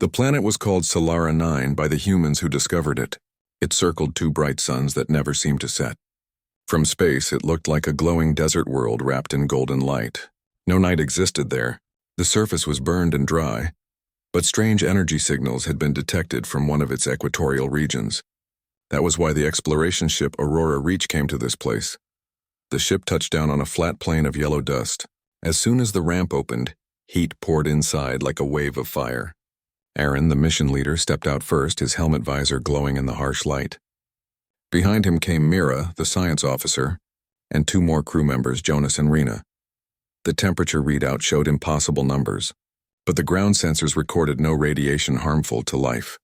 The planet was called Solara 9 by the humans who discovered it. It circled two bright suns that never seemed to set. From space, it looked like a glowing desert world wrapped in golden light. No night existed there. The surface was burned and dry, but strange energy signals had been detected from one of its equatorial regions. That was why the exploration ship Aurora Reach came to this place. The ship touched down on a flat plain of yellow dust. As soon as the ramp opened, heat poured inside like a wave of fire. Aaron, the mission leader, stepped out first, his helmet visor glowing in the harsh light. Behind him came Mira, the science officer, and two more crew members, Jonas and Rena. The temperature readout showed impossible numbers, but the ground sensors recorded no radiation harmful to life.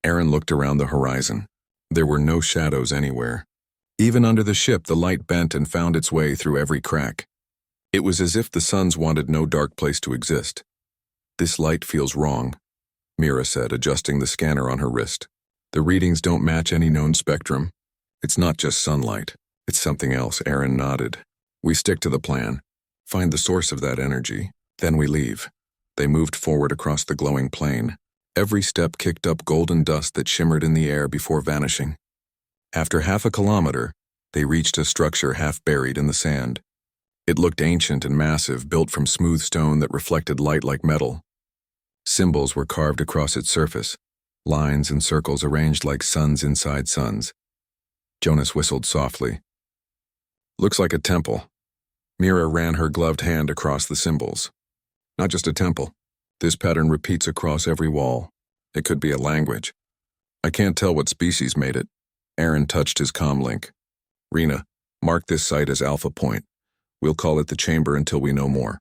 Aaron looked around the horizon. There were no shadows anywhere. Even under the ship, the light bent and found its way through every crack. It was as if the suns wanted no dark place to exist. "This light feels wrong," Mira said, adjusting the scanner on her wrist. "The readings don't match any known spectrum. It's not just sunlight. It's something else." Aaron nodded. "We stick to the plan. Find the source of that energy. Then we leave." They moved forward across the glowing plain. Every step kicked up golden dust that shimmered in the air before vanishing. After half a kilometer, they reached a structure half buried in the sand. It looked ancient and massive, built from smooth stone that reflected light like metal. Symbols were carved across its surface, lines and circles arranged like suns inside suns. Jonas whistled softly. "Looks like a temple." Mira ran her gloved hand across the symbols. "Not just a temple. This pattern repeats across every wall. It could be a language. I can't tell what species made it." Aaron touched his comm link. "Rena, mark this site as Alpha Point. We'll call it the chamber until we know more."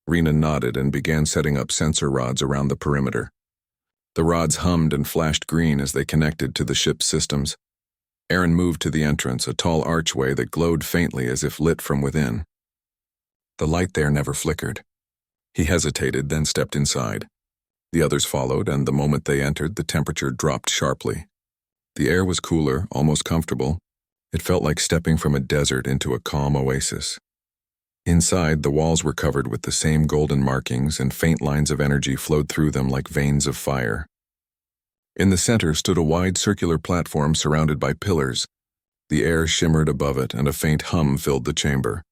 Rena nodded and began setting up sensor rods around the perimeter. The rods hummed and flashed green as they connected to the ship's systems. Aaron moved to the entrance, a tall archway that glowed faintly as if lit from within. The light there never flickered. He hesitated, then stepped inside. The others followed, and the moment they entered, the temperature dropped sharply. The air was cooler, almost comfortable. It felt like stepping from a desert into a calm oasis. Inside, the walls were covered with the same golden markings, and faint lines of energy flowed through them like veins of fire. In the center stood a wide circular platform surrounded by pillars. The air shimmered above it, and a faint hum filled the chamber.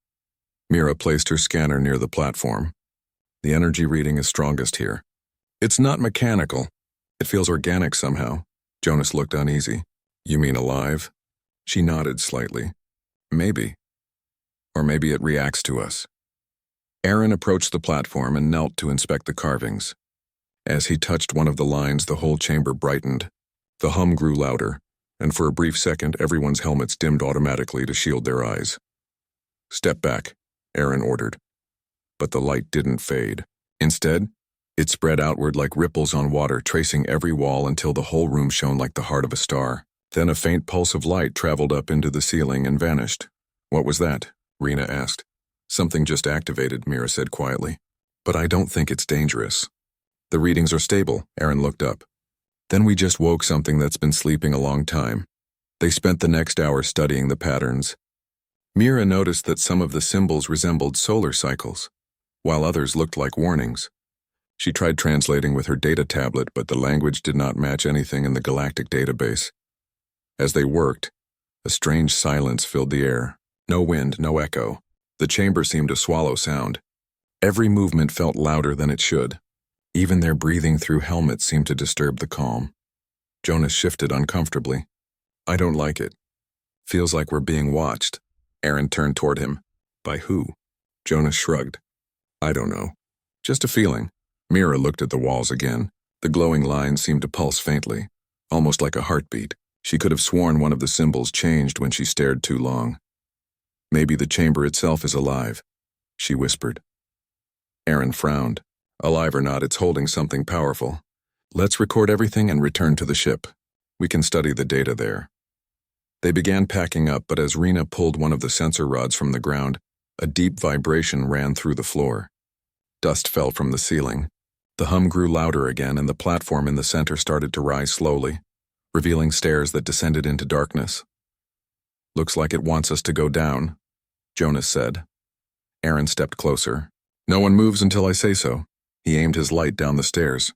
Mira placed her scanner near the platform. "The energy reading is strongest here. It's not mechanical. It feels organic somehow." Jonas looked uneasy. "You mean alive?" She nodded slightly. "Maybe. Or maybe it reacts to us." Aaron approached the platform and knelt to inspect the carvings. As he touched one of the lines, the whole chamber brightened. The hum grew louder, and for a brief second, everyone's helmets dimmed automatically to shield their eyes. "Step back," Aaron ordered. But the light didn't fade. Instead, it spread outward like ripples on water, tracing every wall until the whole room shone like the heart of a star. Then a faint pulse of light traveled up into the ceiling and vanished. "What was that?" Rena asked. "Something just activated," Mira said quietly. "But I don't think it's dangerous." "The readings are stable," Aaron looked up. "Then we just woke something that's been sleeping a long time." They spent the next hour studying the patterns. Mira noticed that some of the symbols resembled solar cycles, while others looked like warnings. She tried translating with her data tablet, but the language did not match anything in the galactic database. As they worked, a strange silence filled the air. No wind, no echo. The chamber seemed to swallow sound. Every movement felt louder than it should. Even their breathing through helmets seemed to disturb the calm. Jonas shifted uncomfortably. "I don't like it. Feels like we're being watched." Aaron turned toward him. "By who?" Jonas shrugged. "I don't know. Just a feeling." Mira looked at the walls again. The glowing lines seemed to pulse faintly, almost like a heartbeat. She could have sworn one of the symbols changed when she stared too long. "Maybe the chamber itself is alive," she whispered. Aaron frowned. "Alive or not, it's holding something powerful. Let's record everything and return to the ship. We can study the data there." They began packing up, but as Rena pulled one of the sensor rods from the ground, a deep vibration ran through the floor. Dust fell from the ceiling. The hum grew louder again, and the platform in the center started to rise slowly, revealing stairs that descended into darkness. "Looks like it wants us to go down," Jonas said. Aaron stepped closer. "No one moves until I say so." He aimed his light down the stairs.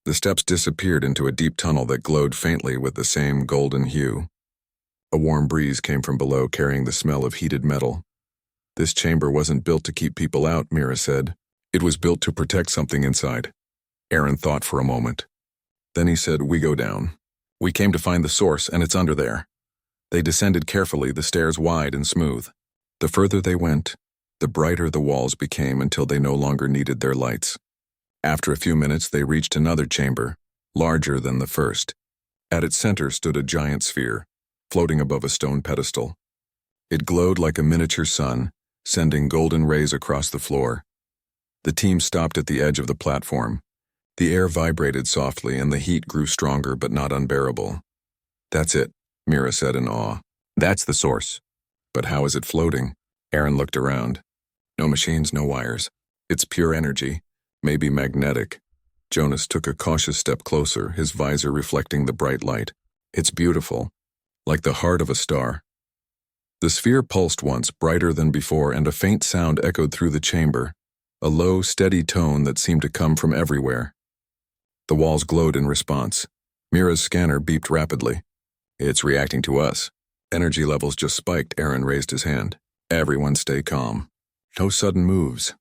The steps disappeared into a deep tunnel that glowed faintly with the same golden hue. A warm breeze came from below, carrying the smell of heated metal. This chamber wasn't built to keep people out, Mira said. It was built to protect something inside. Aaron thought for a moment. Then he said, "We go down. We came to find the source, and it's under there." They descended carefully, the stairs wide and smooth. The further they went, the brighter the walls became until they no longer needed their lights. After a few minutes, they reached another chamber, larger than the first. At its center stood a giant sphere, floating above a stone pedestal. It glowed like a miniature sun, sending golden rays across the floor. The team stopped at the edge of the platform. The air vibrated softly and the heat grew stronger but not unbearable. "That's it," Mira said in awe. "That's the source." "But how is it floating?" Aaron looked around. "No machines, no wires. It's pure energy, maybe magnetic." Jonas took a cautious step closer, his visor reflecting the bright light. "It's beautiful, like the heart of a star." The sphere pulsed once, brighter than before, and a faint sound echoed through the chamber, a low, steady tone that seemed to come from everywhere. The walls glowed in response. Mira's scanner beeped rapidly. "It's reacting to us." Energy levels just spiked. Aaron raised his hand. "Everyone stay calm. No sudden moves."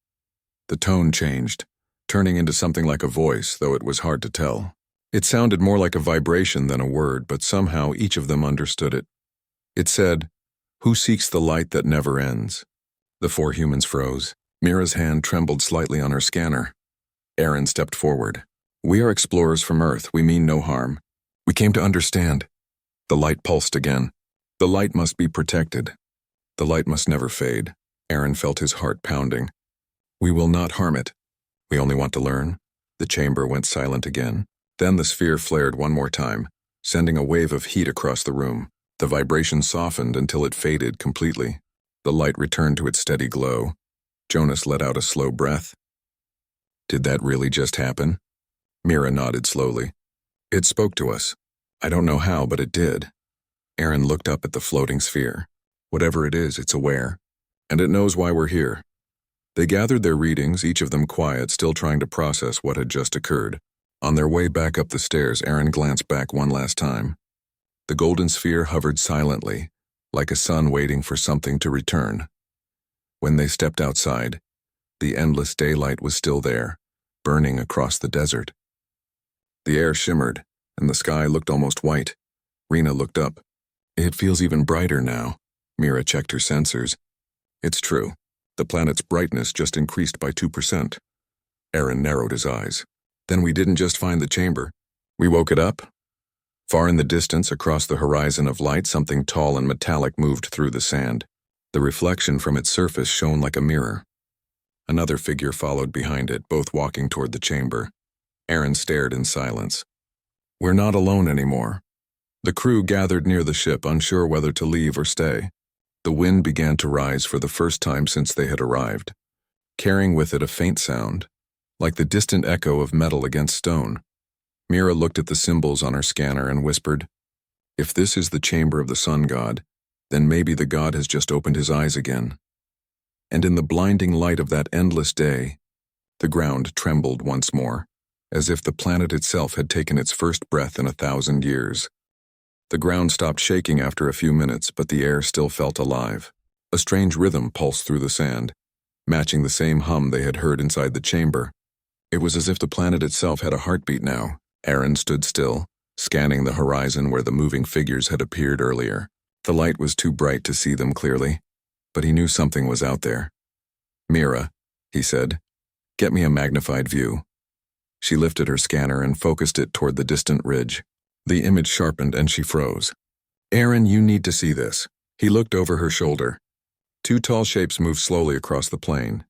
The tone changed, turning into something like a voice, though it was hard to tell. It sounded more like a vibration than a word, but somehow each of them understood it. It said, "Who seeks the light that never ends?" The four humans froze. Mira's hand trembled slightly on her scanner. Aaron stepped forward. "We are explorers from Earth. We mean no harm. We came to understand." The light pulsed again. "The light must be protected. The light must never fade." Aaron felt his heart pounding. "We will not harm it. We only want to learn." The chamber went silent again. Then the sphere flared one more time, sending a wave of heat across the room. The vibration softened until it faded completely. The light returned to its steady glow. Jonas let out a slow breath. "Did that really just happen?" Mira nodded slowly. "It spoke to us. I don't know how, but it did." Aaron looked up at the floating sphere. "Whatever it is, it's aware. And it knows why we're here." They gathered their readings, each of them quiet, still trying to process what had just occurred. On their way back up the stairs, Aaron glanced back one last time. The golden sphere hovered silently, like a sun waiting for something to return. When they stepped outside, the endless daylight was still there, burning across the desert. The air shimmered, and the sky looked almost white. Rena looked up. "It feels even brighter now." Mira checked her sensors. "It's true. The planet's brightness just increased by 2%. Aaron narrowed his eyes. "Then we didn't just find the chamber. We woke it up?" Far in the distance, across the horizon of light, something tall and metallic moved through the sand. The reflection from its surface shone like a mirror. Another figure followed behind it, both walking toward the chamber. Aaron stared in silence. "We're not alone anymore." The crew gathered near the ship, unsure whether to leave or stay. The wind began to rise for the first time since they had arrived, carrying with it a faint sound, like the distant echo of metal against stone. Mira looked at the symbols on her scanner and whispered, "If this is the chamber of the sun god, then maybe the god has just opened his eyes again." And in the blinding light of that endless day, the ground trembled once more, as if the planet itself had taken its first breath in 1,000 years. The ground stopped shaking after a few minutes, but the air still felt alive. A strange rhythm pulsed through the sand, matching the same hum they had heard inside the chamber. It was as if the planet itself had a heartbeat now. Aaron stood still, scanning the horizon where the moving figures had appeared earlier. The light was too bright to see them clearly, but he knew something was out there. "Mira," he said, "get me a magnified view." She lifted her scanner and focused it toward the distant ridge. The image sharpened and she froze. "Aaron, you need to see this." He looked over her shoulder. Two tall shapes moved slowly across the plain.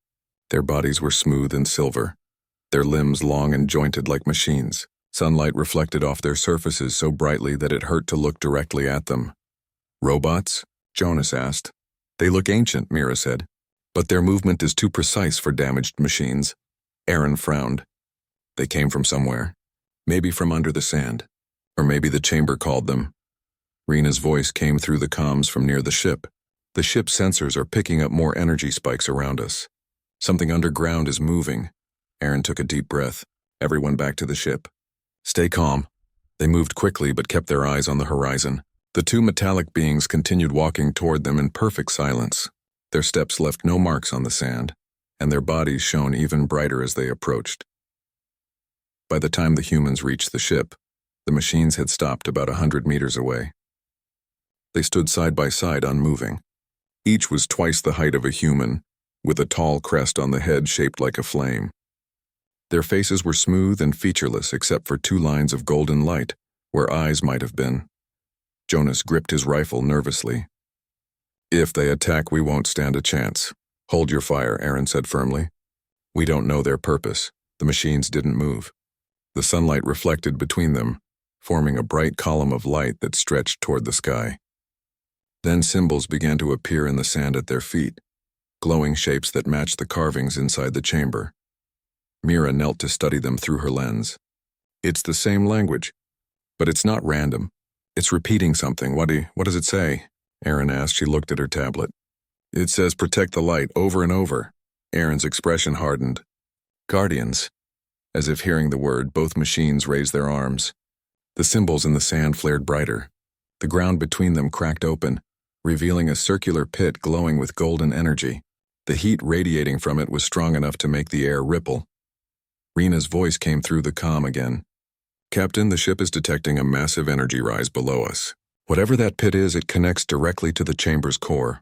Their bodies were smooth and silver, their limbs long and jointed like machines. Sunlight reflected off their surfaces so brightly that it hurt to look directly at them. "Robots?" Jonas asked. "They look ancient," Mira said, "but their movement is too precise for damaged machines." Aaron frowned. "They came from somewhere. Maybe from under the sand. Or maybe the chamber called them." Rena's voice came through the comms from near the ship. "The ship's sensors are picking up more energy spikes around us. Something underground is moving." Aaron took a deep breath. "Everyone back to the ship." Stay calm. They moved quickly but kept their eyes on the horizon. The two metallic beings continued walking toward them in perfect silence. Their steps left no marks on the sand, and their bodies shone even brighter as they approached. By the time the humans reached the ship, the machines had stopped about 100 meters away. They stood side by side, unmoving. Each was twice the height of a human, with a tall crest on the head shaped like a flame. Their faces were smooth and featureless except for 2 lines of golden light, where eyes might have been. Jonas gripped his rifle nervously. If they attack, we won't stand a chance. Hold your fire, Aaron said firmly. We don't know their purpose. The machines didn't move. The sunlight reflected between them, forming a bright column of light that stretched toward the sky. Then symbols began to appear in the sand at their feet, glowing shapes that matched the carvings inside the chamber. Mira knelt to study them through her lens. It's the same language, but it's not random. It's repeating something. What does it say? Aaron asked. She looked at her tablet. It says protect the light over and over. Aaron's expression hardened. Guardians. As if hearing the word, both machines raised their arms. The symbols in the sand flared brighter. The ground between them cracked open, revealing a circular pit glowing with golden energy. The heat radiating from it was strong enough to make the air ripple. Rena's voice came through the comm again. Captain, the ship is detecting a massive energy rise below us. Whatever that pit is, it connects directly to the chamber's core.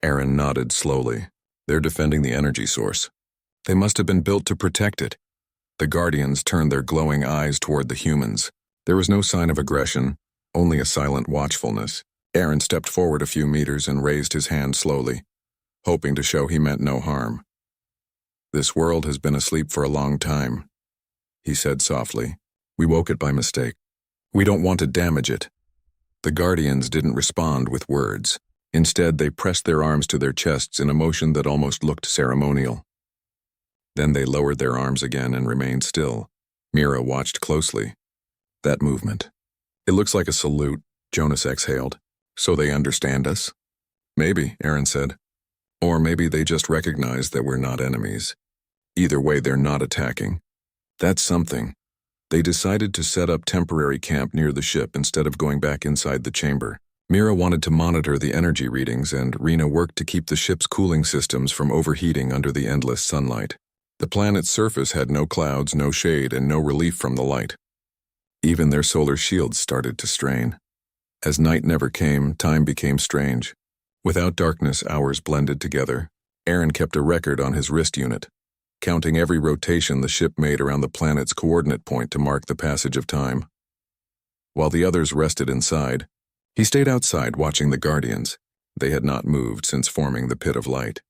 Aaron nodded slowly. They're defending the energy source. They must have been built to protect it. The Guardians turned their glowing eyes toward the humans. There was no sign of aggression, only a silent watchfulness. Aaron stepped forward a few meters and raised his hand slowly, hoping to show he meant no harm. This world has been asleep for a long time, he said softly. We woke it by mistake. We don't want to damage it. The Guardians didn't respond with words. Instead, they pressed their arms to their chests in a motion that almost looked ceremonial. Then they lowered their arms again and remained still. Mira watched closely. That movement. It looks like a salute, Jonas exhaled. So they understand us? Maybe, Aaron said. Or maybe they just recognize that we're not enemies. Either way, they're not attacking. That's something. They decided to set up temporary camp near the ship instead of going back inside the chamber. Mira wanted to monitor the energy readings, and Rena worked to keep the ship's cooling systems from overheating under the endless sunlight. The planet's surface had no clouds, no shade, and no relief from the light. Even their solar shields started to strain. As night never came, time became strange. Without darkness, hours blended together. Aaron kept a record on his wrist unit, counting every rotation the ship made around the planet's coordinate point to mark the passage of time. While the others rested inside, he stayed outside watching the Guardians. They had not moved since forming the pit of light.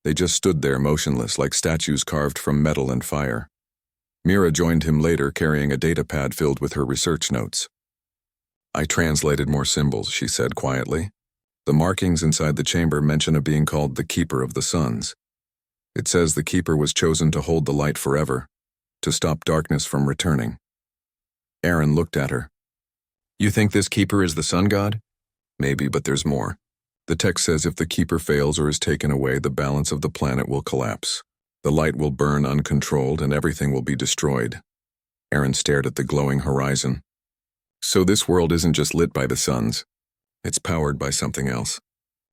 They just stood there motionless like statues carved from metal and fire. Mira joined him later carrying a data pad filled with her research notes. I translated more symbols, she said quietly. The markings inside the chamber mention a being called the Keeper of the Suns. It says the Keeper was chosen to hold the light forever, to stop darkness from returning. Aaron looked at her. You think this Keeper is the sun god? Maybe, but there's more. The text says if the Keeper fails or is taken away, the balance of the planet will collapse. The light will burn uncontrolled and everything will be destroyed. Aaron stared at the glowing horizon. So this world isn't just lit by the suns. It's powered by something else.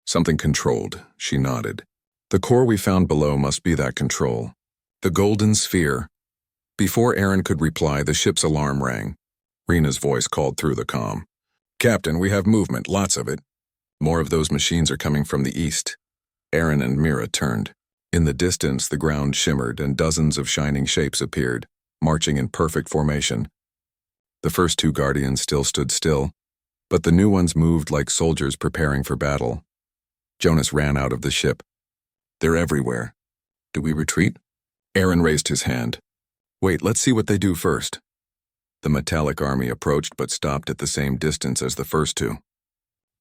Something controlled, she nodded. The core we found below must be that control. The golden sphere. Before Aaron could reply, the ship's alarm rang. Rena's voice called through the comm. Captain, we have movement, lots of it. More of those machines are coming from the east. Aaron and Mira turned. In the distance, the ground shimmered and dozens of shining shapes appeared, marching in perfect formation. The first 2 Guardians still stood still, but the new ones moved like soldiers preparing for battle. Jonas ran out of the ship. They're everywhere. Do we retreat? Aaron raised his hand. Wait, let's see what they do first. The metallic army approached but stopped at the same distance as the first 2.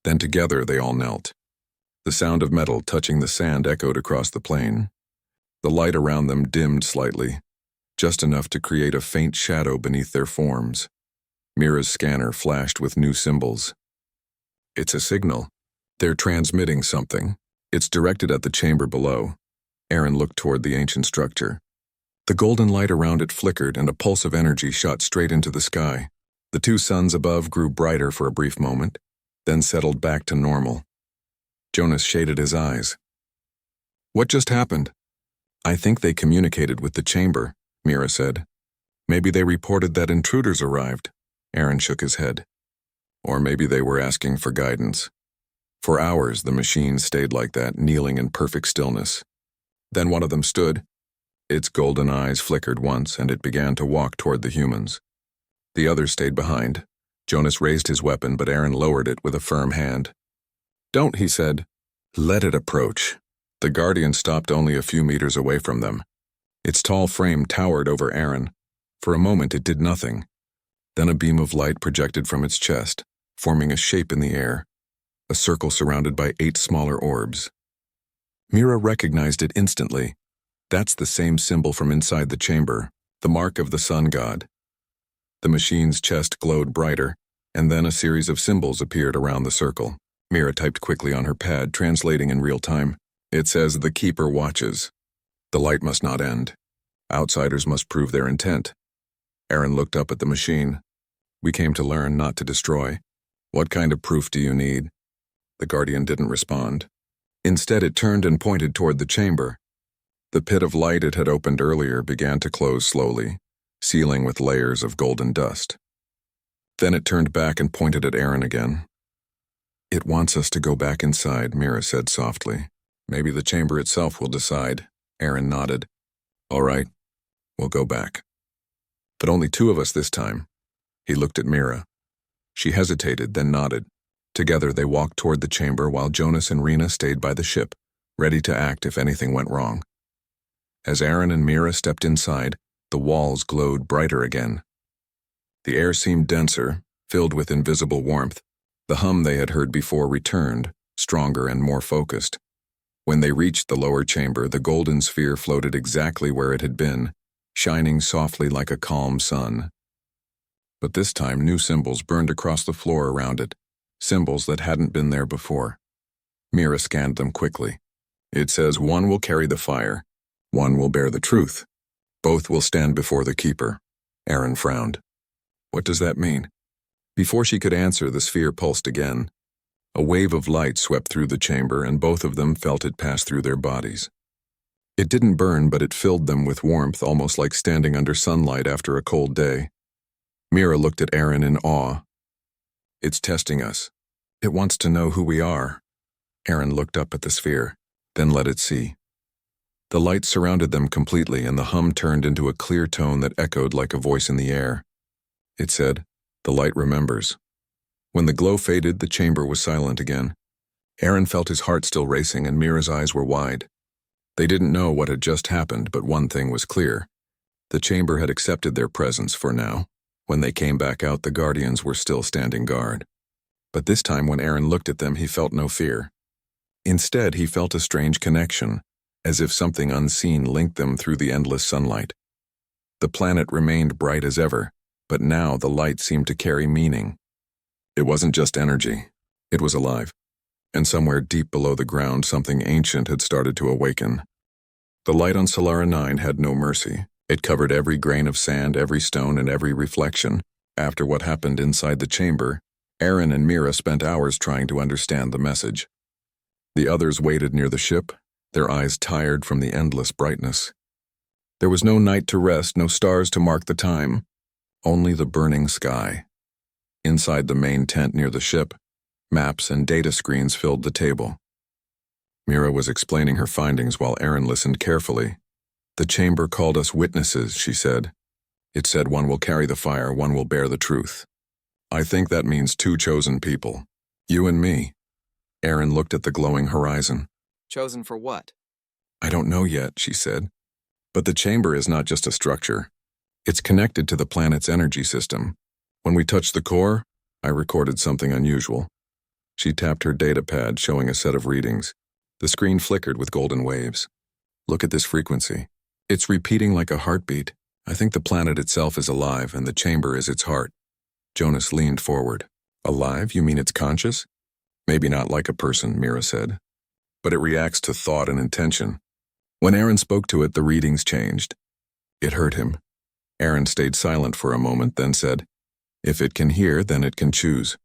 Then together they all knelt. The sound of metal touching the sand echoed across the plain. The light around them dimmed slightly, just enough to create a faint shadow beneath their forms. Mira's scanner flashed with new symbols. It's a signal. They're transmitting something. It's directed at the chamber below. Aaron looked toward the ancient structure. The golden light around it flickered and a pulse of energy shot straight into the sky. The two suns above grew brighter for a brief moment, then settled back to normal. Jonas shaded his eyes. What just happened? I think they communicated with the chamber, Mira said. Maybe they reported that intruders arrived. Aaron shook his head. Or maybe they were asking for guidance. For hours, the machine stayed like that, kneeling in perfect stillness. Then one of them stood. Its golden eyes flickered once, and it began to walk toward the humans. The others stayed behind. Jonas raised his weapon, but Aaron lowered it with a firm hand. Don't, he said. Let it approach. The Guardian stopped only a few meters away from them. Its tall frame towered over Aaron. For a moment it did nothing. Then a beam of light projected from its chest, forming a shape in the air, a circle surrounded by 8 smaller orbs. Mira recognized it instantly. That's the same symbol from inside the chamber, the mark of the sun god. The machine's chest glowed brighter, and then a series of symbols appeared around the circle. Mira typed quickly on her pad, translating in real time. It says, "The Keeper watches. The light must not end. Outsiders must prove their intent." Aaron looked up at the machine. "We came to learn, not to destroy. What kind of proof do you need?" The Guardian didn't respond. Instead, it turned and pointed toward the chamber. The pit of light it had opened earlier began to close slowly, sealing with layers of golden dust. Then it turned back and pointed at Aaron again. "It wants us to go back inside," Mira said softly. "Maybe the chamber itself will decide." Aaron nodded. "All right, we'll go back. But only 2 of us this time." He looked at Mira. She hesitated, then nodded. Together they walked toward the chamber while Jonas and Rena stayed by the ship, ready to act if anything went wrong. As Aaron and Mira stepped inside, the walls glowed brighter again. The air seemed denser, filled with invisible warmth. The hum they had heard before returned, stronger and more focused. When they reached the lower chamber, the golden sphere floated exactly where it had been, shining softly like a calm sun. But this time new symbols burned across the floor around it, symbols that hadn't been there before. Mira scanned them quickly. It says, "One will carry the fire. One will bear the truth. Both will stand before the Keeper." Aaron frowned. "What does that mean?" Before she could answer, the sphere pulsed again. A wave of light swept through the chamber, and both of them felt it pass through their bodies. It didn't burn, but it filled them with warmth, almost like standing under sunlight after a cold day. Mira looked at Aaron in awe. "It's testing us. It wants to know who we are." Aaron looked up at the sphere, then let it see. The light surrounded them completely, and the hum turned into a clear tone that echoed like a voice in the air. It said, "The light remembers." When the glow faded, the chamber was silent again. Aaron felt his heart still racing, and Mira's eyes were wide. They didn't know what had just happened, but one thing was clear. The chamber had accepted their presence for now. When they came back out, the Guardians were still standing guard. But this time when Aaron looked at them, he felt no fear. Instead, he felt a strange connection, as if something unseen linked them through the endless sunlight. The planet remained bright as ever, but now the light seemed to carry meaning. It wasn't just energy. It was alive. And somewhere deep below the ground, something ancient had started to awaken. The light on Solara 9 had no mercy. It covered every grain of sand, every stone, and every reflection. After what happened inside the chamber, Aaron and Mira spent hours trying to understand the message. The others waited near the ship, their eyes tired from the endless brightness. There was no night to rest, no stars to mark the time, only the burning sky. Inside the main tent near the ship, maps and data screens filled the table. Mira was explaining her findings while Aaron listened carefully. "The chamber called us witnesses," she said. "It said one will carry the fire, one will bear the truth. I think that means 2 chosen people. You and me." Aaron looked at the glowing horizon. "Chosen for what?" "I don't know yet," she said. "But the chamber is not just a structure. It's connected to the planet's energy system. When we touched the core, I recorded something unusual." She tapped her data pad, showing a set of readings. The screen flickered with golden waves. "Look at this frequency. It's repeating like a heartbeat. I think the planet itself is alive, and the chamber is its heart." Jonas leaned forward. "Alive? You mean it's conscious?" "Maybe not like a person," Mira said. "But it reacts to thought and intention." When Aaron spoke to it, the readings changed. It hurt him. Aaron stayed silent for a moment, then said, "If it can hear, then it can choose."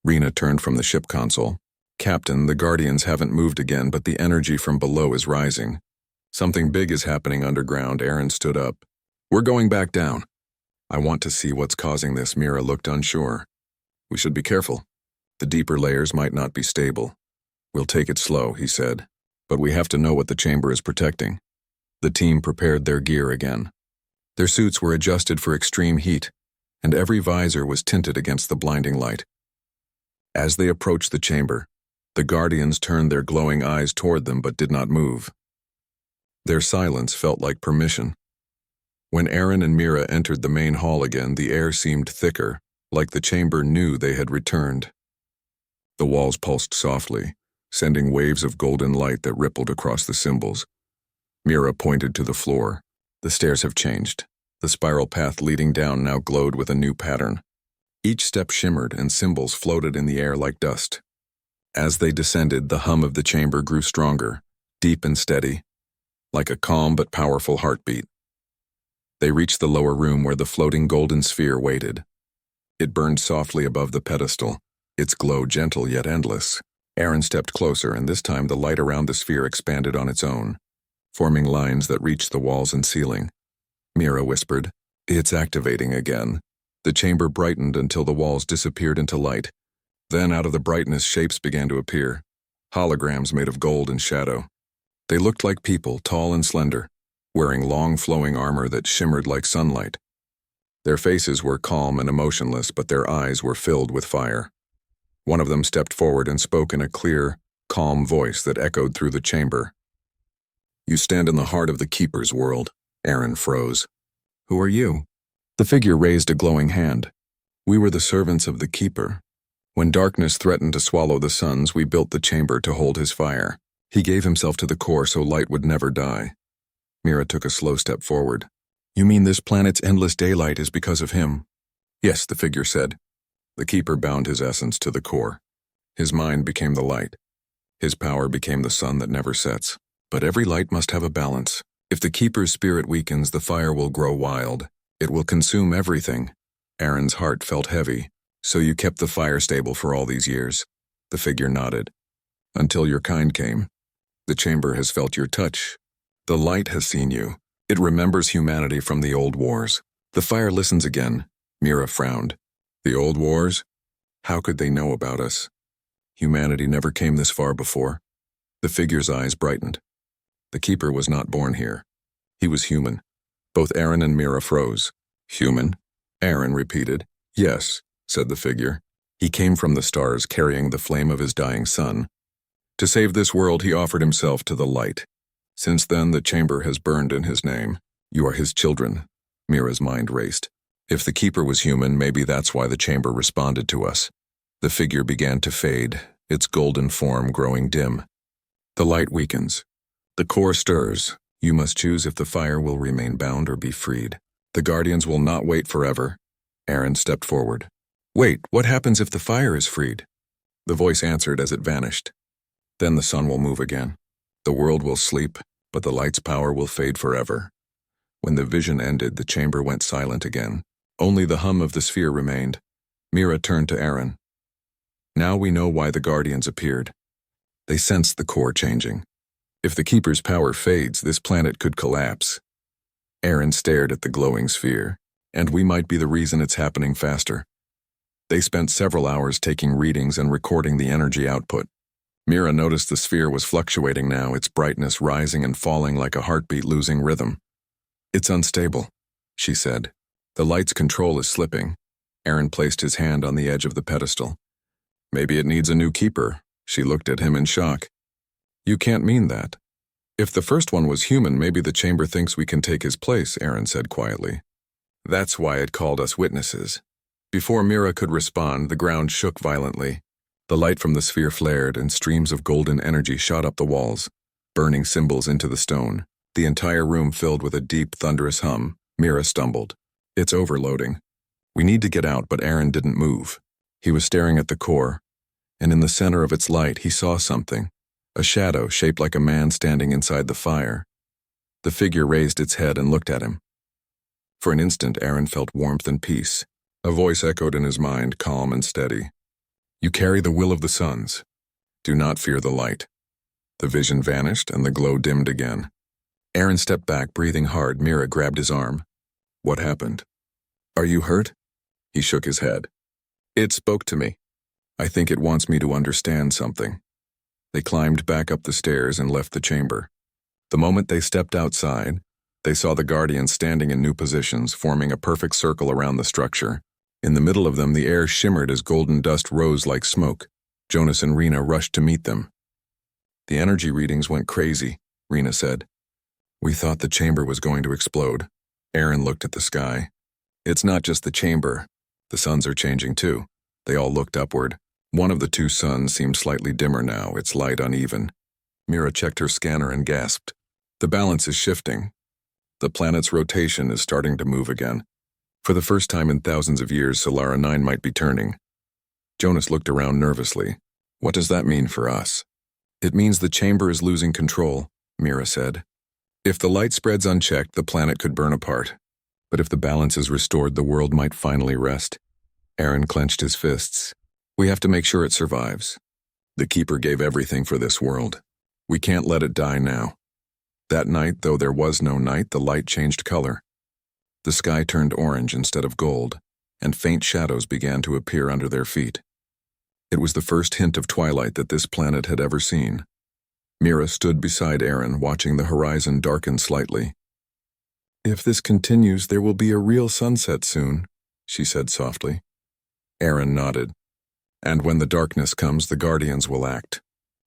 Rena turned from the ship console. "Captain, the Guardians haven't moved again, but the energy from below is rising. Something big is happening underground." Aaron stood up. "We're going back down." "I want to see what's causing this." Mira looked unsure. "We should be careful. The deeper layers might not be stable." "We'll take it slow," he said. "But we have to know what the chamber is protecting." The team prepared their gear again. Their suits were adjusted for extreme heat, and every visor was tinted against the blinding light. As they approached the chamber, the Guardians turned their glowing eyes toward them but did not move. Their silence felt like permission. When Aaron and Mira entered the main hall again, the air seemed thicker, like the chamber knew they had returned. The walls pulsed softly, sending waves of golden light that rippled across the symbols. Mira pointed to the floor. "The stairs have changed." The spiral path leading down now glowed with a new pattern. Each step shimmered and symbols floated in the air like dust. As they descended, the hum of the chamber grew stronger, deep and steady, like a calm but powerful heartbeat. They reached the lower room where the floating golden sphere waited. It burned softly above the pedestal, its glow gentle yet endless. Aaron stepped closer, and this time the light around the sphere expanded on its own, forming lines that reached the walls and ceiling. Mira whispered, "It's activating again." The chamber brightened until the walls disappeared into light. Then out of the brightness, shapes began to appear, holograms made of gold and shadow. They looked like people, tall and slender, wearing long flowing armor that shimmered like sunlight. Their faces were calm and emotionless, but their eyes were filled with fire. One of them stepped forward and spoke in a clear, calm voice that echoed through the chamber. "You stand in the heart of the Keeper's world." Aaron froze. "Who are you?" The figure raised a glowing hand. "We were the servants of the Keeper. When darkness threatened to swallow the suns, we built the chamber to hold his fire. He gave himself to the core so light would never die." Mira took a slow step forward. "You mean this planet's endless daylight is because of him?" "Yes," the figure said. The Keeper bound his essence to the core. His mind became the light. His power became the sun that never sets. But every light must have a balance. If the Keeper's spirit weakens, the fire will grow wild. It will consume everything. Aaron's heart felt heavy. "So you kept the fire stable for all these years?" The figure nodded. "Until your kind came. The chamber has felt your touch. The light has seen you. It remembers humanity from the old wars. The fire listens again." Mira frowned. "The old wars? How could they know about us? Humanity never came this far before." The figure's eyes brightened. The Keeper was not born here. He was human. Both Aaron and Mira froze. "Human?" Aaron repeated. "Yes," said the figure. "He came from the stars carrying the flame of his dying sun. To save this world, he offered himself to the light. Since then, the chamber has burned in his name. You are his children." Mira's mind raced. If the Keeper was human, maybe that's why the chamber responded to us. The figure began to fade, its golden form growing dim. The light weakens. The core stirs. You must choose if the fire will remain bound or be freed. The Guardians will not wait forever. Aaron stepped forward. "Wait, what happens if the fire is freed?" The voice answered as it vanished. "Then the sun will move again. The world will sleep, but the light's power will fade forever." When the vision ended, the chamber went silent again. Only the hum of the sphere remained. Mira turned to Aaron. "Now we know why the Guardians appeared. They sensed the core changing. If the Keeper's power fades, this planet could collapse." Aaron stared at the glowing sphere. "And we might be the reason it's happening faster." They spent several hours taking readings and recording the energy output. Mira noticed the sphere was fluctuating now, its brightness rising and falling like a heartbeat losing rhythm. "It's unstable," she said. "The light's control is slipping." Aaron placed his hand on the edge of the pedestal. "Maybe it needs a new Keeper." She looked at him in shock. "You can't mean that. If the first one was human, maybe the chamber thinks we can take his place," Aaron said quietly. "That's why it called us witnesses." Before Mira could respond, the ground shook violently. The light from the sphere flared, and streams of golden energy shot up the walls, burning symbols into the stone. The entire room filled with a deep, thunderous hum. Mira stumbled. "It's overloading. We need to get out," but Aaron didn't move. He was staring at the core, and in the center of its light he saw something, a shadow shaped like a man standing inside the fire. The figure raised its head and looked at him. For an instant, Aaron felt warmth and peace. A voice echoed in his mind, calm and steady. You carry the will of the suns. Do not fear the light. The vision vanished and the glow dimmed again. Aaron stepped back, breathing hard. Mira grabbed his arm. What happened? Are you hurt? He shook his head. It spoke to me. I think it wants me to understand something. They climbed back up the stairs and left the chamber. The moment they stepped outside, they saw the Guardians standing in new positions, forming a perfect circle around the structure. In the middle of them, the air shimmered as golden dust rose like smoke. Jonas and Rena rushed to meet them. The energy readings went crazy, Rena said. We thought the chamber was going to explode. Aaron looked at the sky. It's not just the chamber. The suns are changing too. They all looked upward. One of the two suns seemed slightly dimmer now, its light uneven. Mira checked her scanner and gasped. The balance is shifting. The planet's rotation is starting to move again. For the first time in thousands of years, Solara 9 might be turning. Jonas looked around nervously. What does that mean for us? It means the chamber is losing control, Mira said. If the light spreads unchecked, the planet could burn apart. But if the balance is restored, the world might finally rest. Aaron clenched his fists. We have to make sure it survives. The Keeper gave everything for this world. We can't let it die now. That night, though there was no night, the light changed color. The sky turned orange instead of gold, and faint shadows began to appear under their feet. It was the first hint of twilight that this planet had ever seen. Mira stood beside Aaron, watching the horizon darken slightly. If this continues, there will be a real sunset soon, she said softly. Aaron nodded. And when the darkness comes, the Guardians will act.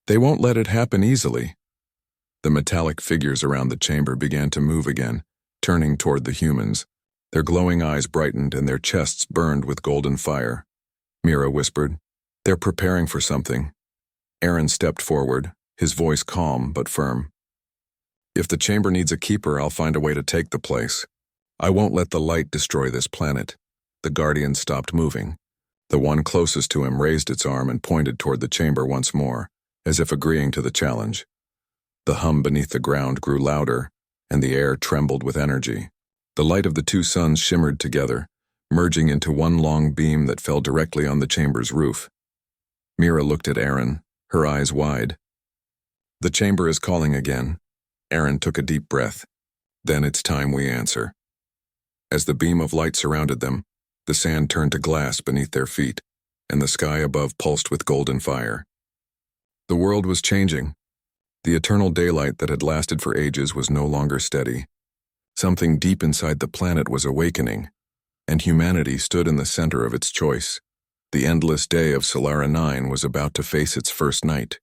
They won't let it happen easily. The metallic figures around the chamber began to move again, turning toward the humans. Their glowing eyes brightened and their chests burned with golden fire. Mira whispered, They're preparing for something. Aaron stepped forward, his voice calm but firm. If the chamber needs a keeper, I'll find a way to take the place. I won't let the light destroy this planet. The Guardian stopped moving. The one closest to him raised its arm and pointed toward the chamber once more, as if agreeing to the challenge. The hum beneath the ground grew louder, and the air trembled with energy. The light of the two suns shimmered together, merging into one long beam that fell directly on the chamber's roof. Mira looked at Aaron, her eyes wide. The chamber is calling again. Aaron took a deep breath. Then it's time we answer. As the beam of light surrounded them, the sand turned to glass beneath their feet, and the sky above pulsed with golden fire. The world was changing. The eternal daylight that had lasted for ages was no longer steady. Something deep inside the planet was awakening, and humanity stood in the center of its choice. The endless day of Solara 9 was about to face its first night.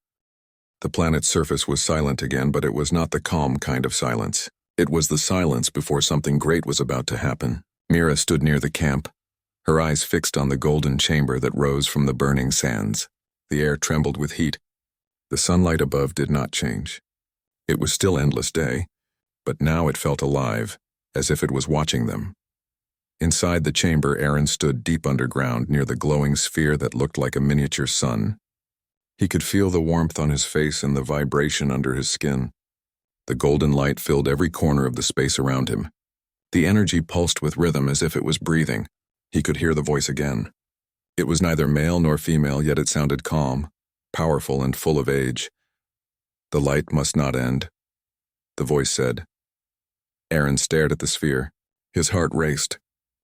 The planet's surface was silent again, but it was not the calm kind of silence. It was the silence before something great was about to happen. Mira stood near the camp, her eyes fixed on the golden chamber that rose from the burning sands. The air trembled with heat. The sunlight above did not change. It was still endless day, but now it felt alive, as if it was watching them. Inside the chamber, Aaron stood deep underground near the glowing sphere that looked like a miniature sun. He could feel the warmth on his face and the vibration under his skin. The golden light filled every corner of the space around him. The energy pulsed with rhythm as if it was breathing. He could hear the voice again. It was neither male nor female, yet it sounded calm, powerful and full of age. The light must not end, the voice said. Aaron stared at the sphere. His heart raced.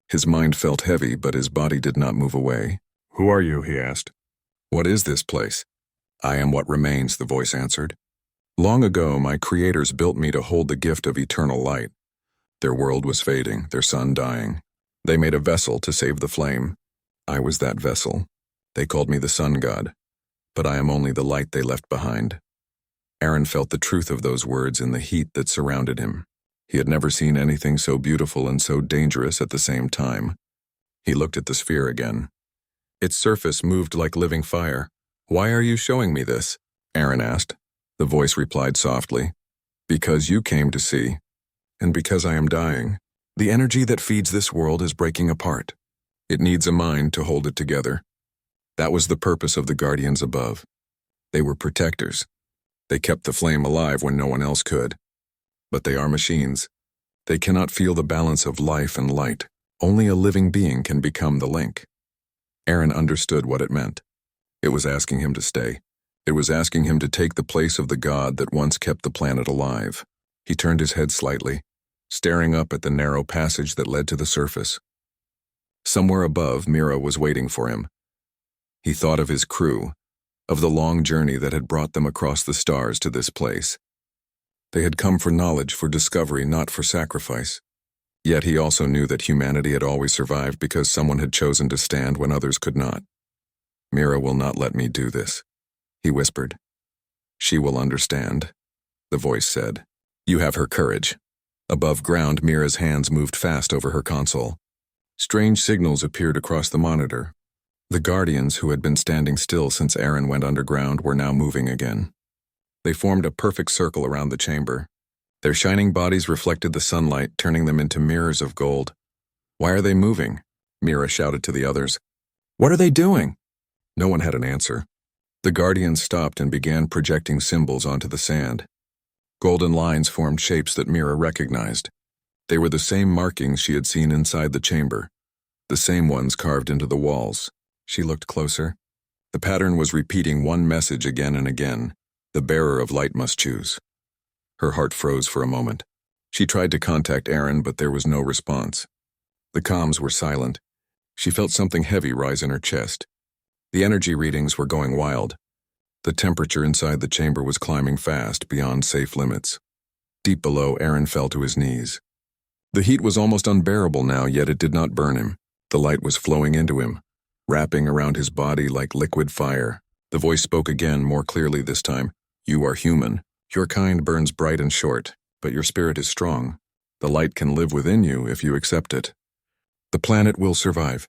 His mind felt heavy, but his body did not move away. Who are you? He asked. What is this place? I am what remains, the voice answered. Long ago, my creators built me to hold the gift of eternal light. Their world was fading, their sun dying. They made a vessel to save the flame. I was that vessel. They called me the sun god, but I am only the light they left behind. Aaron felt the truth of those words in the heat that surrounded him. He had never seen anything so beautiful and so dangerous at the same time. He looked at the sphere again. Its surface moved like living fire. Why are you showing me this? Aaron asked. The voice replied softly. Because you came to see, and because I am dying. The energy that feeds this world is breaking apart. It needs a mind to hold it together. That was the purpose of the guardians above. They were protectors. They kept the flame alive when no one else could. But they are machines. They cannot feel the balance of life and light. Only a living being can become the link. Aaron understood what it meant. It was asking him to stay. It was asking him to take the place of the god that once kept the planet alive. He turned his head slightly, staring up at the narrow passage that led to the surface. Somewhere above, Mira was waiting for him. He thought of his crew, of the long journey that had brought them across the stars to this place. They had come for knowledge, for discovery, not for sacrifice. Yet he also knew that humanity had always survived because someone had chosen to stand when others could not. Mira will not let me do this, he whispered. She will understand, the voice said. You have her courage. Above ground, Mira's hands moved fast over her console. Strange signals appeared across the monitor. The Guardians, who had been standing still since Aaron went underground, were now moving again. They formed a perfect circle around the chamber. Their shining bodies reflected the sunlight, turning them into mirrors of gold. Why are they moving? Mira shouted to the others. What are they doing? No one had an answer. The Guardians stopped and began projecting symbols onto the sand. Golden lines formed shapes that Mira recognized. They were the same markings she had seen inside the chamber, the same ones carved into the walls. She looked closer. The pattern was repeating one message again and again. The bearer of light must choose. Her heart froze for a moment. She tried to contact Aaron, but there was no response. The comms were silent. She felt something heavy rise in her chest. The energy readings were going wild. The temperature inside the chamber was climbing fast, beyond safe limits. Deep below, Aaron fell to his knees. The heat was almost unbearable now, yet it did not burn him. The light was flowing into him, wrapping around his body like liquid fire. The voice spoke again, more clearly this time. You are human. Your kind burns bright and short, but your spirit is strong. The light can live within you if you accept it. The planet will survive.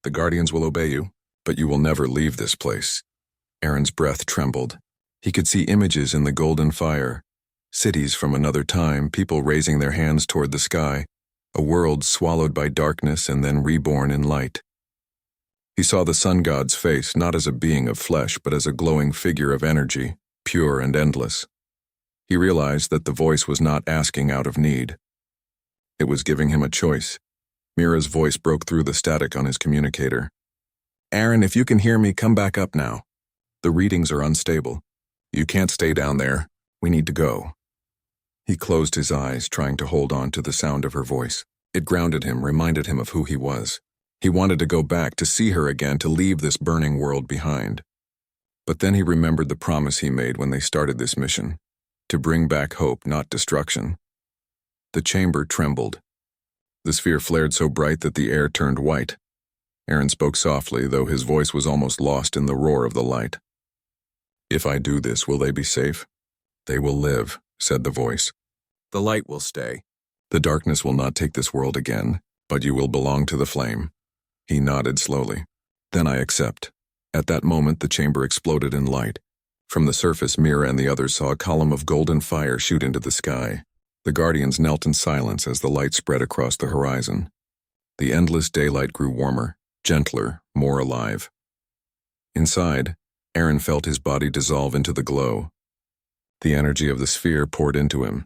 The Guardians will obey you, but you will never leave this place. Aaron's breath trembled. He could see images in the golden fire. Cities from another time, people raising their hands toward the sky. A world swallowed by darkness and then reborn in light. He saw the sun god's face not as a being of flesh, but as a glowing figure of energy, pure and endless. He realized that the voice was not asking out of need. It was giving him a choice. Mira's voice broke through the static on his communicator. Aaron, if you can hear me, come back up now. The readings are unstable. You can't stay down there. We need to go. He closed his eyes, trying to hold on to the sound of her voice. It grounded him, reminded him of who he was. He wanted to go back, to see her again, to leave this burning world behind. But then he remembered the promise he made when they started this mission, to bring back hope, not destruction. The chamber trembled. The sphere flared so bright that the air turned white. Aaron spoke softly, though his voice was almost lost in the roar of the light. If I do this, will they be safe? They will live, said the voice. The light will stay. The darkness will not take this world again, but you will belong to the flame. He nodded slowly. Then I accept. At that moment, the chamber exploded in light. From the surface, Mira and the others saw a column of golden fire shoot into the sky. The Guardians knelt in silence as the light spread across the horizon. The endless daylight grew warmer, gentler, more alive. Inside, Aaron felt his body dissolve into the glow. The energy of the sphere poured into him,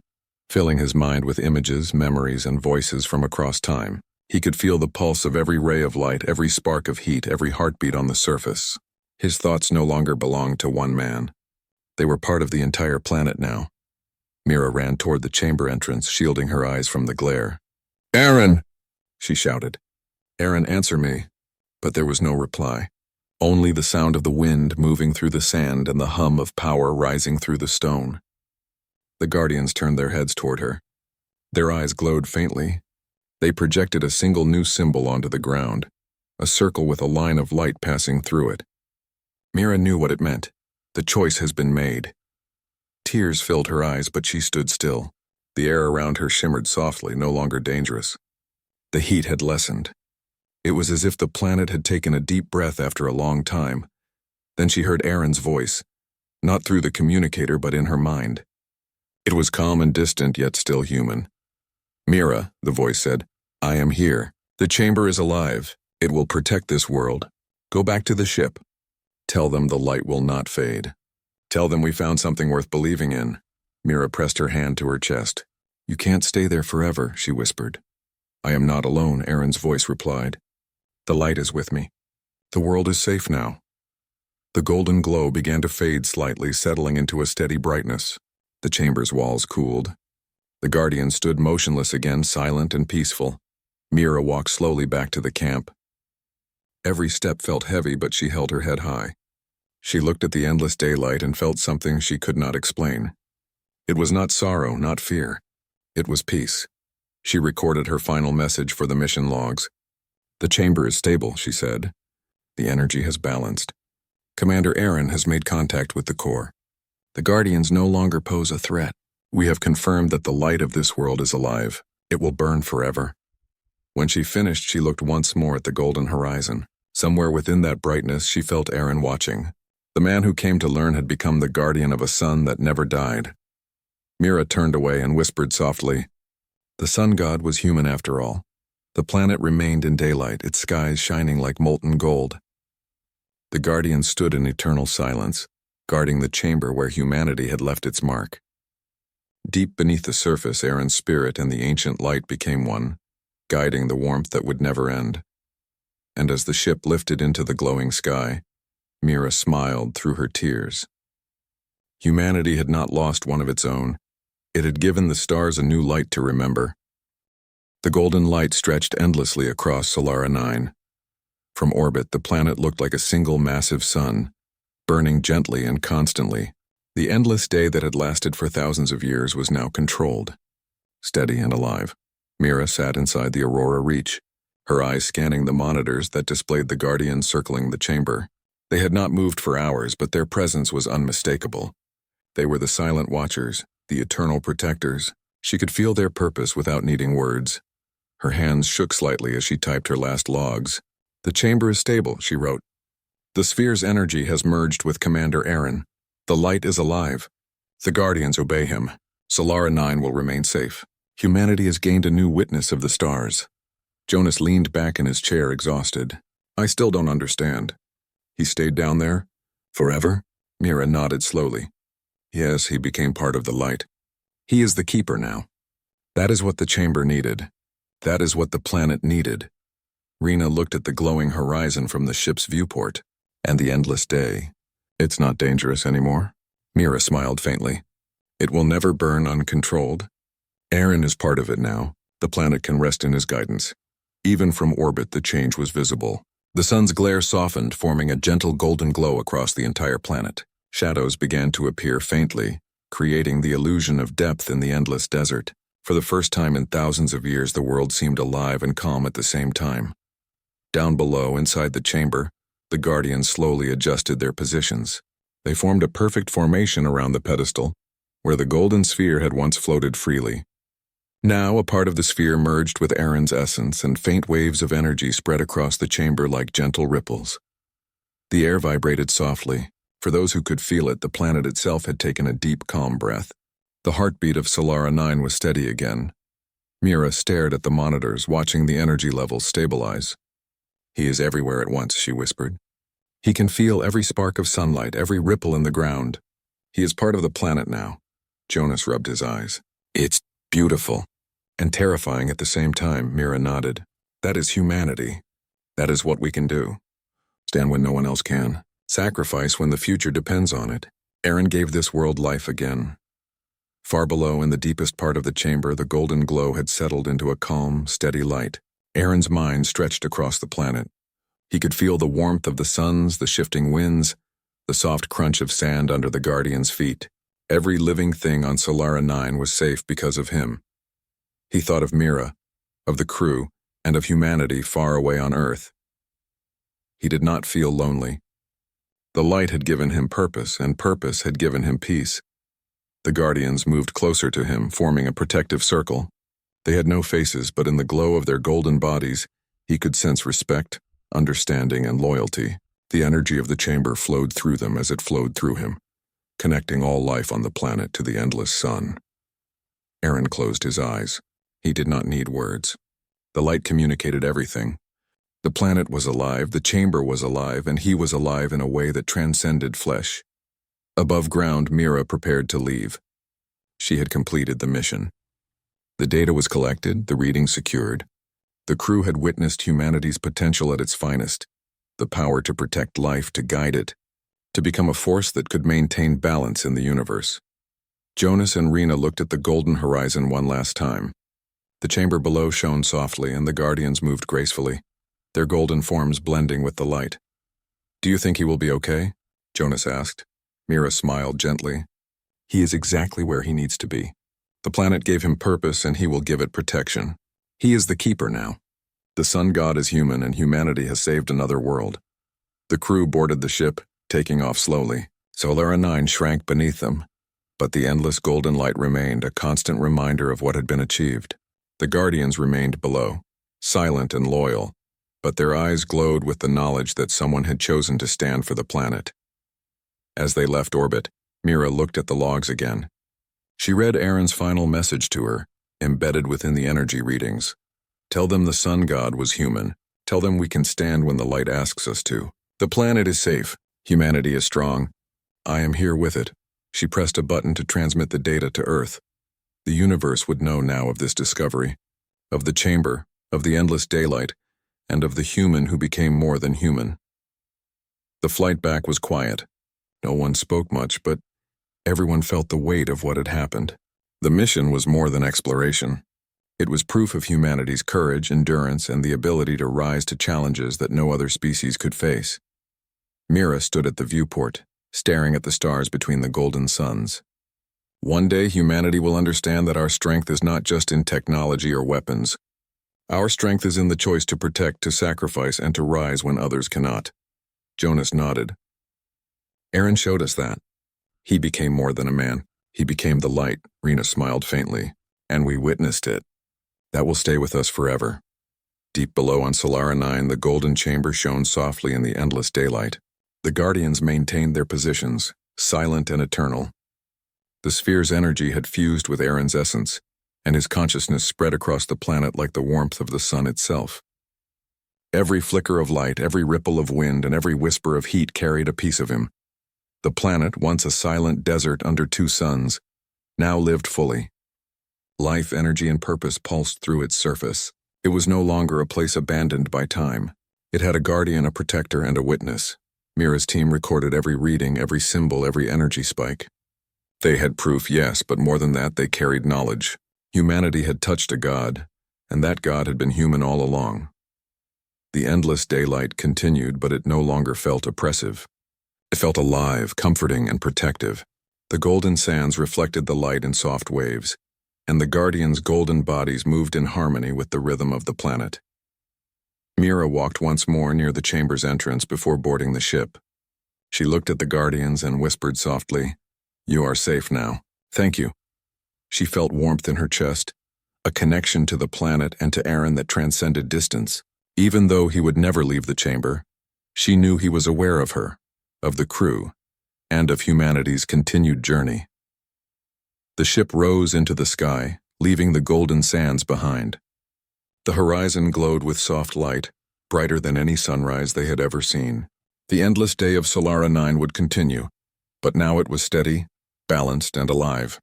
filling his mind with images, memories, and voices from across time. He could feel the pulse of every ray of light, every spark of heat, every heartbeat on the surface. His thoughts no longer belonged to one man. They were part of the entire planet now. Mira ran toward the chamber entrance, shielding her eyes from the glare. Aaron! She shouted. Aaron, answer me. But there was no reply. Only the sound of the wind moving through the sand and the hum of power rising through the stone. The Guardians turned their heads toward her. Their eyes glowed faintly. They projected a single new symbol onto the ground, a circle with a line of light passing through it. Mira knew what it meant. The choice has been made. Tears filled her eyes, but she stood still. The air around her shimmered softly, no longer dangerous. The heat had lessened. It was as if the planet had taken a deep breath after a long time. Then she heard Aaron's voice, not through the communicator but in her mind. It was calm and distant, yet still human. Mira, the voice said, I am here. The chamber is alive. It will protect this world. Go back to the ship. Tell them the light will not fade. Tell them we found something worth believing in. Mira pressed her hand to her chest. "You can't stay there forever," she whispered. "I am not alone," Aaron's voice replied. "The light is with me. The world is safe now." The golden glow began to fade slightly, settling into a steady brightness. The chamber's walls cooled. The guardian stood motionless again, silent and peaceful. Mira walked slowly back to the camp. Every step felt heavy, but she held her head high. She looked at the endless daylight and felt something she could not explain. It was not sorrow, not fear. It was peace. She recorded her final message for the mission logs. "The chamber is stable," she said. "The energy has balanced. Commander Aaron has made contact with the core. The Guardians no longer pose a threat. We have confirmed that the light of this world is alive. It will burn forever." When she finished, she looked once more at the golden horizon. Somewhere within that brightness, she felt Aaron watching. The man who came to learn had become the guardian of a sun that never died. Mira turned away and whispered softly, "The sun god was human after all. The planet remained in daylight, its skies shining like molten gold." The guardian stood in eternal silence, guarding the chamber where humanity had left its mark. Deep beneath the surface, Aaron's spirit and the ancient light became one, guiding the warmth that would never end. And as the ship lifted into the glowing sky, Mira smiled through her tears. Humanity had not lost one of its own. It had given the stars a new light to remember. The golden light stretched endlessly across Solara 9. From orbit, the planet looked like a single massive sun, burning gently and constantly. The endless day that had lasted for thousands of years was now controlled, steady and alive. Mira sat inside the Aurora Reach, her eyes scanning the monitors that displayed the Guardians circling the chamber. They had not moved for hours, but their presence was unmistakable. They were the silent watchers, the eternal protectors. She could feel their purpose without needing words. Her hands shook slightly as she typed her last logs. "The chamber is stable," she wrote. "The sphere's energy has merged with Commander Aaron. The light is alive. The Guardians obey him. Solara 9 will remain safe. Humanity has gained a new witness of the stars." Jonas leaned back in his chair, exhausted. "I still don't understand. He stayed down there? Forever?" Mira nodded slowly. "Yes, he became part of the light. He is the keeper now. That is what the chamber needed. That is what the planet needed." Rena looked at the glowing horizon from the ship's viewport. "And the endless day. It's not dangerous anymore?" Mira smiled faintly. "It will never burn uncontrolled. Aaron is part of it now. The planet can rest in his guidance." Even from orbit, the change was visible. The sun's glare softened, forming a gentle golden glow across the entire planet. Shadows began to appear faintly, creating the illusion of depth in the endless desert. For the first time in thousands of years, the world seemed alive and calm at the same time. Down below, inside the chamber, the Guardians slowly adjusted their positions. They formed a perfect formation around the pedestal, where the golden sphere had once floated freely. Now, a part of the sphere merged with Aaron's essence, and faint waves of energy spread across the chamber like gentle ripples. The air vibrated softly. For those who could feel it, the planet itself had taken a deep, calm breath. The heartbeat of Solara 9 was steady again. Mira stared at the monitors, watching the energy levels stabilize. "He is everywhere at once," she whispered. "He can feel every spark of sunlight, every ripple in the ground. He is part of the planet now." Jonas rubbed his eyes. "It's beautiful. And terrifying at the same time," Mira nodded. "That is humanity. That is what we can do. Stand when no one else can. Sacrifice when the future depends on it." Aaron gave this world life again. Far below, in the deepest part of the chamber, the golden glow had settled into a calm, steady light. Aaron's mind stretched across the planet. He could feel the warmth of the suns, the shifting winds, the soft crunch of sand under the Guardian's feet. Every living thing on Solara 9 was safe because of him. He thought of Mira, of the crew, and of humanity far away on Earth. He did not feel lonely. The light had given him purpose, and purpose had given him peace. The Guardians moved closer to him, forming a protective circle. They had no faces, but in the glow of their golden bodies, he could sense respect, understanding, and loyalty. The energy of the chamber flowed through them as it flowed through him, connecting all life on the planet to the endless sun. Aaron closed his eyes. He did not need words. The light communicated everything. The planet was alive, the chamber was alive, and he was alive in a way that transcended flesh. Above ground, Mira prepared to leave. She had completed the mission. The data was collected, the readings secured. The crew had witnessed humanity's potential at its finest, the power to protect life, to guide it, to become a force that could maintain balance in the universe. Jonas and Rena looked at the golden horizon one last time. The chamber below shone softly, and the guardians moved gracefully, their golden forms blending with the light. "Do you think he will be okay?" Jonas asked. Mira smiled gently. "He is exactly where he needs to be. The planet gave him purpose, and he will give it protection. He is the keeper now. The sun god is human, and humanity has saved another world." The crew boarded the ship, taking off slowly. Solara 9 shrank beneath them, but the endless golden light remained, a constant reminder of what had been achieved. The guardians remained below, silent and loyal, but their eyes glowed with the knowledge that someone had chosen to stand for the planet. As they left orbit, Mira looked at the logs again. She read Aaron's final message to her, embedded within the energy readings. "Tell them the sun god was human. Tell them we can stand when the light asks us to. The planet is safe. Humanity is strong. I am here with it." She pressed a button to transmit the data to Earth. The universe would know now of this discovery, of the chamber, of the endless daylight, and of the human who became more than human. The flight back was quiet. No one spoke much, but everyone felt the weight of what had happened. The mission was more than exploration. It was proof of humanity's courage, endurance, and the ability to rise to challenges that no other species could face. Mira stood at the viewport, staring at the stars between the golden suns. One day humanity will understand that our strength is not just in technology or weapons. Our strength is in the choice to protect, to sacrifice, and to rise when others cannot. Jonas nodded. Aaron showed us that. He became more than a man. He became the light, Rena smiled faintly, and we witnessed it. That will stay with us forever. Deep below on Solara 9, the golden chamber shone softly in the endless daylight. The guardians maintained their positions, silent and eternal. The sphere's energy had fused with Aaron's essence, and his consciousness spread across the planet like the warmth of the sun itself. Every flicker of light, every ripple of wind, and every whisper of heat carried a piece of him. The planet, once a silent desert under two suns, now lived fully. Life, energy, and purpose pulsed through its surface. It was no longer a place abandoned by time. It had a guardian, a protector, and a witness. Mira's team recorded every reading, every symbol, every energy spike. They had proof, yes, but more than that, they carried knowledge. Humanity had touched a god, and that god had been human all along. The endless daylight continued, but it no longer felt oppressive. It felt alive, comforting, and protective. The golden sands reflected the light in soft waves, and the guardians' golden bodies moved in harmony with the rhythm of the planet. Mira walked once more near the chamber's entrance before boarding the ship. She looked at the guardians and whispered softly, "You are safe now. Thank you." She felt warmth in her chest, a connection to the planet and to Aaron that transcended distance. Even though he would never leave the chamber, she knew he was aware of her, of the crew, and of humanity's continued journey. The ship rose into the sky, leaving the golden sands behind. The horizon glowed with soft light, brighter than any sunrise they had ever seen. The endless day of Solara 9 would continue, but now it was steady, balanced, and alive.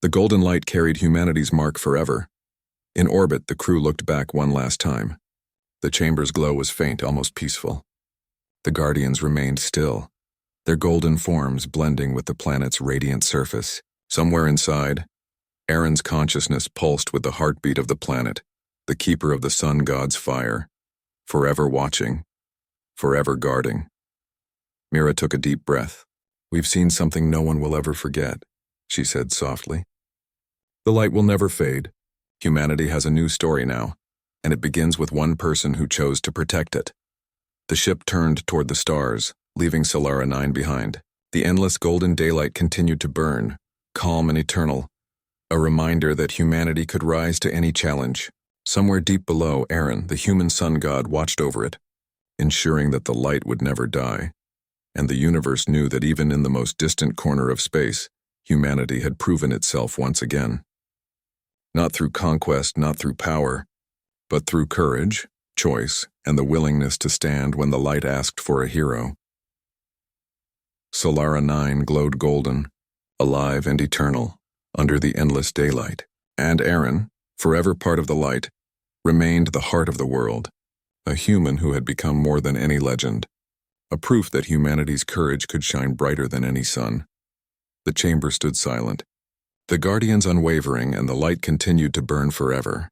The golden light carried humanity's mark forever. In orbit, the crew looked back one last time. The chamber's glow was faint, almost peaceful. The guardians remained still, their golden forms blending with the planet's radiant surface. Somewhere inside, Aaron's consciousness pulsed with the heartbeat of the planet, the keeper of the sun god's fire, forever watching, forever guarding. Mira took a deep breath. "We've seen something no one will ever forget," she said softly. "The light will never fade. Humanity has a new story now, and it begins with one person who chose to protect it." The ship turned toward the stars, leaving Solara 9 behind. The endless golden daylight continued to burn, calm and eternal, a reminder that humanity could rise to any challenge. Somewhere deep below, Aaron, the human sun god, watched over it, ensuring that the light would never die. And the universe knew that even in the most distant corner of space, humanity had proven itself once again. Not through conquest, not through power, but through courage, choice, and the willingness to stand when the light asked for a hero. Solara 9 glowed golden, alive and eternal, under the endless daylight. And Aaron, Forever part of the light, remained the heart of the world, a human who had become more than any legend, a proof that humanity's courage could shine brighter than any sun. The chamber stood silent, the guardians unwavering, and the light continued to burn forever.